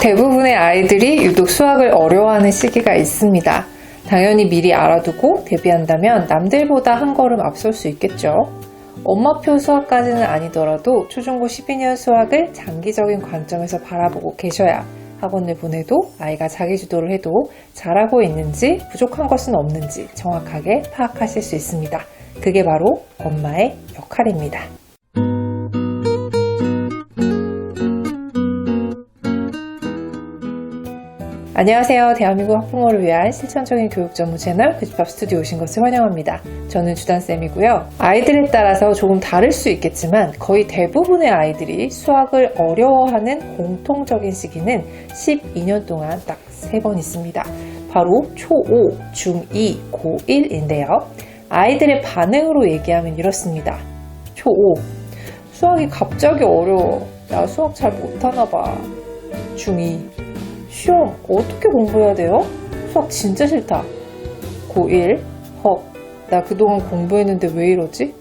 대부분의 아이들이 유독 수학을 어려워하는 시기가 있습니다. 당연히 미리 알아두고 대비한다면 남들보다 한 걸음 앞설 수 있겠죠. 엄마표 수학까지는 아니더라도 초중고 12년 수학을 장기적인 관점에서 바라보고 계셔야 학원을 보내도 아이가 자기주도를 해도 잘하고 있는지 부족한 것은 없는지 정확하게 파악하실 수 있습니다. 그게 바로 엄마의 역할입니다. 안녕하세요. 대한민국 학부모를 위한 실천적인 교육 전문 채널 그집밥 스튜디오 오신 것을 환영합니다. 저는 주단쌤이고요. 아이들에 따라서 조금 다를 수 있겠지만 거의 대부분의 아이들이 수학을 어려워하는 공통적인 시기는 12년 동안 딱 3번 있습니다. 바로 초5, 중2, 고1인데요. 아이들의 반응으로 얘기하면 이렇습니다. 초5, 수학이 갑자기 어려워. 나 수학 잘 못하나 봐. 중2, 시험 어떻게 공부해야 돼요? 수학 진짜 싫다. 고1, 나 그동안 공부했는데 왜 이러지?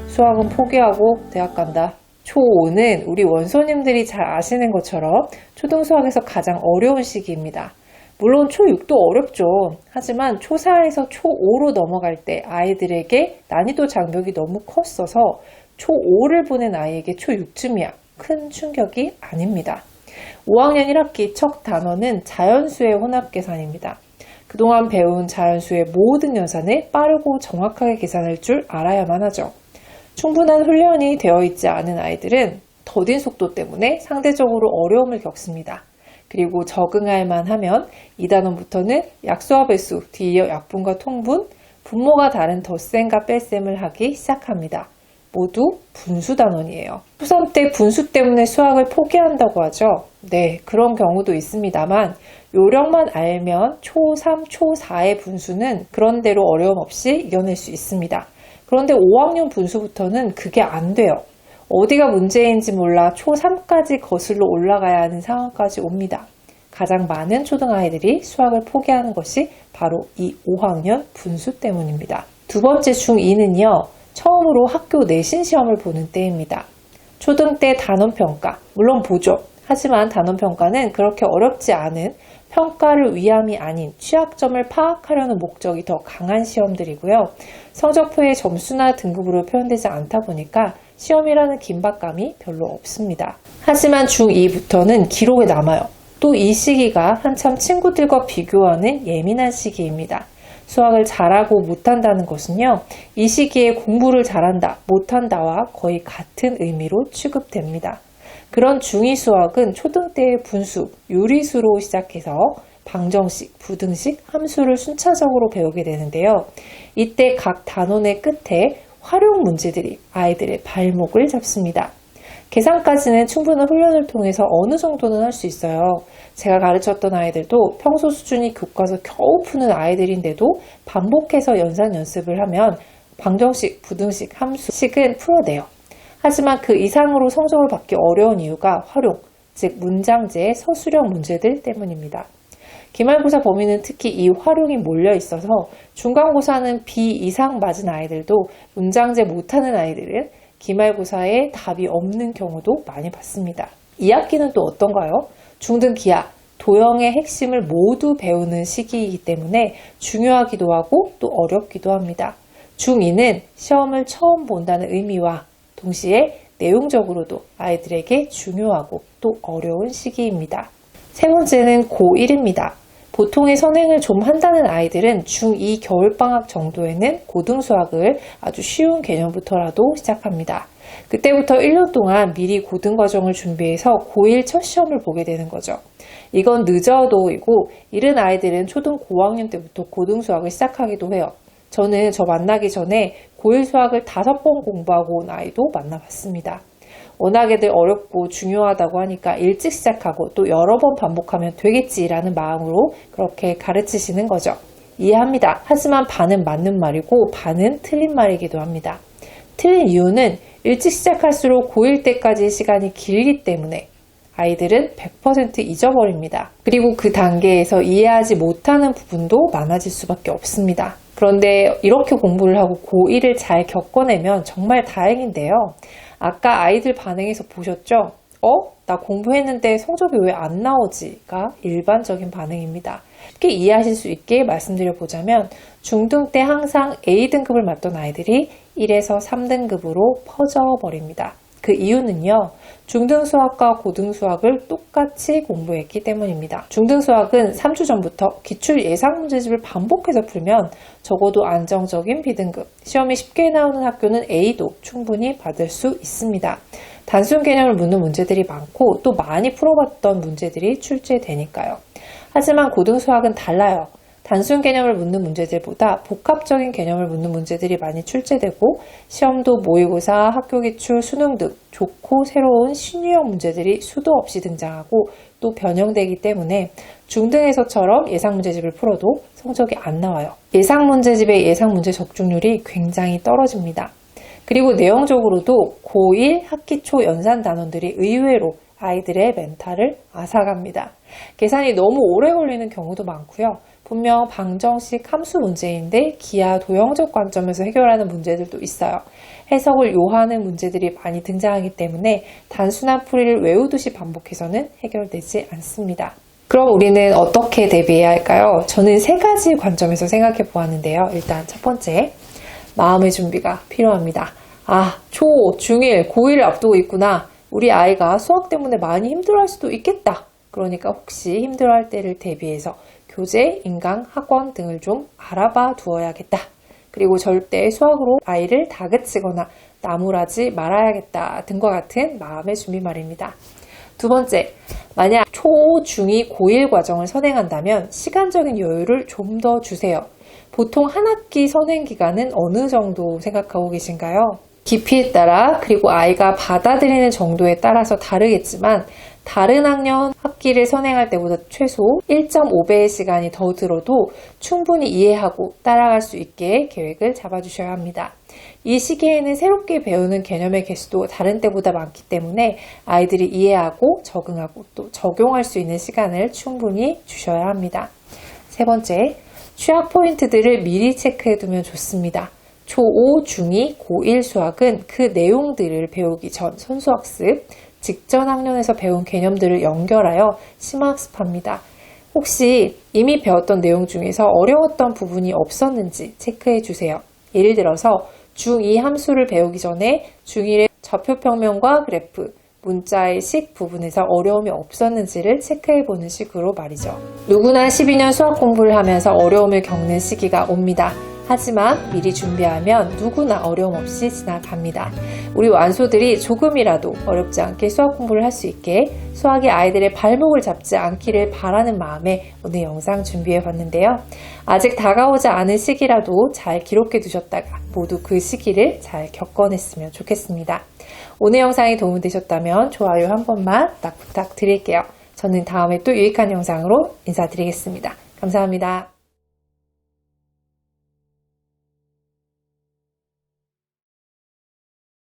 수학은 포기하고 대학 간다. 초5는 우리 원소님들이 잘 아시는 것처럼 초등수학에서 가장 어려운 시기입니다. 물론 초6도 어렵죠. 하지만 초4에서 초5로 넘어갈 때 아이들에게 난이도 장벽이 너무 컸어서 초5를 보낸 아이에게 초6쯤이야 큰 충격이 아닙니다. 5학년 1학기 첫 단원은 자연수의 혼합계산입니다. 그동안 배운 자연수의 모든 연산을 빠르고 정확하게 계산할 줄 알아야만 하죠. 충분한 훈련이 되어 있지 않은 아이들은 더딘 속도 때문에 상대적으로 어려움을 겪습니다. 그리고 적응할 만하면 2단원부터는 약수와 배수, 뒤이어 약분과 통분, 분모가 다른 덧셈과 뺄셈을 하기 시작합니다. 모두 분수단원이에요. 초3 때 분수 때문에 수학을 포기한다고 하죠. 네, 그런 경우도 있습니다만 요령만 알면 초3, 초4의 분수는 그런대로 어려움 없이 이겨낼 수 있습니다. 그런데 5학년 분수부터는 그게 안 돼요. 어디가 문제인지 몰라 초3까지 거슬러 올라가야 하는 상황까지 옵니다. 가장 많은 초등아이들이 수학을 포기하는 것이 바로 이 5학년 분수 때문입니다. 두 번째 중2는요. 처음으로 학교 내신 시험을 보는 때입니다. 초등 때 단원평가, 물론 보죠. 하지만 단원평가는 그렇게 어렵지 않은 평가를 위함이 아닌 취약점을 파악하려는 목적이 더 강한 시험들이고요. 성적표의 점수나 등급으로 표현되지 않다 보니까 시험이라는 긴박감이 별로 없습니다. 하지만 중2부터는 기록에 남아요. 또 이 시기가 한참 친구들과 비교하는 예민한 시기입니다. 수학을 잘하고 못한다는 것은요, 이 시기에 공부를 잘한다, 못한다와 거의 같은 의미로 취급됩니다. 그런 중2 수학은 초등 때의 분수, 유리수로 시작해서 방정식, 부등식, 함수를 순차적으로 배우게 되는데요. 이때 각 단원의 끝에 활용 문제들이 아이들의 발목을 잡습니다. 계산까지는 충분한 훈련을 통해서 어느 정도는 할 수 있어요. 제가 가르쳤던 아이들도 평소 수준이 교과서 겨우 푸는 아이들인데도 반복해서 연산 연습을 하면 방정식, 부등식, 함수식은 풀어내요. 하지만 그 이상으로 성적을 받기 어려운 이유가 활용, 즉 문장제의 서술형 문제들 때문입니다. 기말고사 범위는 특히 이 활용이 몰려 있어서 중간고사는 B 이상 맞은 아이들도 문장제 못하는 아이들은 기말고사에 답이 없는 경우도 많이 봤습니다. 2학기는 또 어떤가요? 중등 기하, 도형의 핵심을 모두 배우는 시기이기 때문에 중요하기도 하고 또 어렵기도 합니다. 중2는 시험을 처음 본다는 의미와 동시에 내용적으로도 아이들에게 중요하고 또 어려운 시기입니다. 세 번째는 고1입니다. 보통의 선행을 좀 한다는 아이들은 중2 겨울방학 정도에는 고등수학을 아주 쉬운 개념부터라도 시작합니다. 그때부터 1년 동안 미리 고등과정을 준비해서 고1 첫 시험을 보게 되는 거죠. 이건 늦어도이고 이른 아이들은 초등 고학년 때부터 고등수학을 시작하기도 해요. 저는 저 만나기 전에 고1 수학을 5번 공부하고 온 아이도 만나봤습니다. 워낙에들 어렵고 중요하다고 하니까 일찍 시작하고 또 여러 번 반복하면 되겠지라는 마음으로 그렇게 가르치시는 거죠. 이해합니다. 하지만 반은 맞는 말이고 반은 틀린 말이기도 합니다. 틀린 이유는 일찍 시작할수록 고1 때까지의 시간이 길기 때문에 아이들은 100% 잊어버립니다. 그리고 그 단계에서 이해하지 못하는 부분도 많아질 수밖에 없습니다. 그런데 이렇게 공부를 하고 고1을 잘 겪어내면 정말 다행인데요. 아까 아이들 반응에서 보셨죠? 나 공부했는데 성적이 왜 안 나오지?가 일반적인 반응입니다. 쉽게 이해하실 수 있게 말씀드려보자면 중등 때 항상 A등급을 맞던 아이들이 1에서 3등급으로 퍼져버립니다. 그 이유는요. 중등 수학과 고등 수학을 똑같이 공부했기 때문입니다. 중등 수학은 3주 전부터 기출 예상 문제집을 반복해서 풀면 적어도 안정적인 B등급, 시험이 쉽게 나오는 학교는 A도 충분히 받을 수 있습니다. 단순 개념을 묻는 문제들이 많고 또 많이 풀어봤던 문제들이 출제되니까요. 하지만 고등 수학은 달라요. 단순 개념을 묻는 문제들보다 복합적인 개념을 묻는 문제들이 많이 출제되고 시험도 모의고사, 학교기출, 수능 등 좋고 새로운 신유형 문제들이 수도 없이 등장하고 또 변형되기 때문에 중등에서처럼 예상문제집을 풀어도 성적이 안 나와요. 예상문제집의 예상문제 적중률이 굉장히 떨어집니다. 그리고 내용적으로도 고1 학기 초 연산 단원들이 의외로 아이들의 멘탈을 앗아갑니다. 계산이 너무 오래 걸리는 경우도 많고요. 분명 방정식 함수 문제인데 기하 도형적 관점에서 해결하는 문제들도 있어요. 해석을 요하는 문제들이 많이 등장하기 때문에 단순한 풀이를 외우듯이 반복해서는 해결되지 않습니다. 그럼 우리는 어떻게 대비해야 할까요? 저는 3가지 관점에서 생각해 보았는데요. 일단 첫 번째, 마음의 준비가 필요합니다. 초, 중1, 고1을 앞두고 있구나. 우리 아이가 수학 때문에 많이 힘들어할 수도 있겠다. 그러니까 혹시 힘들어할 때를 대비해서 교재, 인강, 학원 등을 좀 알아봐 두어야겠다. 그리고 절대 수학으로 아이를 다그치거나 나무라지 말아야겠다 등과 같은 마음의 준비 말입니다. 두 번째, 만약 초, 중2, 고1 과정을 선행한다면 시간적인 여유를 좀 더 주세요. 보통 한 학기 선행 기간은 어느 정도 생각하고 계신가요? 깊이에 따라 그리고 아이가 받아들이는 정도에 따라서 다르겠지만 다른 학년 학기를 선행할 때보다 최소 1.5배의 시간이 더 들어도 충분히 이해하고 따라갈 수 있게 계획을 잡아주셔야 합니다. 이 시기에는 새롭게 배우는 개념의 개수도 다른 때보다 많기 때문에 아이들이 이해하고 적응하고 또 적용할 수 있는 시간을 충분히 주셔야 합니다. 세 번째, 취약 포인트들을 미리 체크해두면 좋습니다. 초5, 중2, 고1 수학은 그 내용들을 배우기 전 선수학습, 직전 학년에서 배운 개념들을 연결하여 심화학습합니다. 혹시 이미 배웠던 내용 중에서 어려웠던 부분이 없었는지 체크해 주세요. 예를 들어서 중2 함수를 배우기 전에 중1의 좌표평면과 그래프, 문자의 식 부분에서 어려움이 없었는지를 체크해보는 식으로 말이죠. 누구나 12년 수학 공부를 하면서 어려움을 겪는 시기가 옵니다. 하지만 미리 준비하면 누구나 어려움 없이 지나갑니다. 우리 완소들이 조금이라도 어렵지 않게 수학 공부를 할 수 있게 수학이 아이들의 발목을 잡지 않기를 바라는 마음에 오늘 영상 준비해봤는데요. 아직 다가오지 않은 시기라도 잘 기록해 두셨다가 모두 그 시기를 잘 겪어냈으면 좋겠습니다. 오늘 영상이 도움되셨다면 좋아요 한 번만 딱 부탁드릴게요. 저는 다음에 또 유익한 영상으로 인사드리겠습니다. 감사합니다.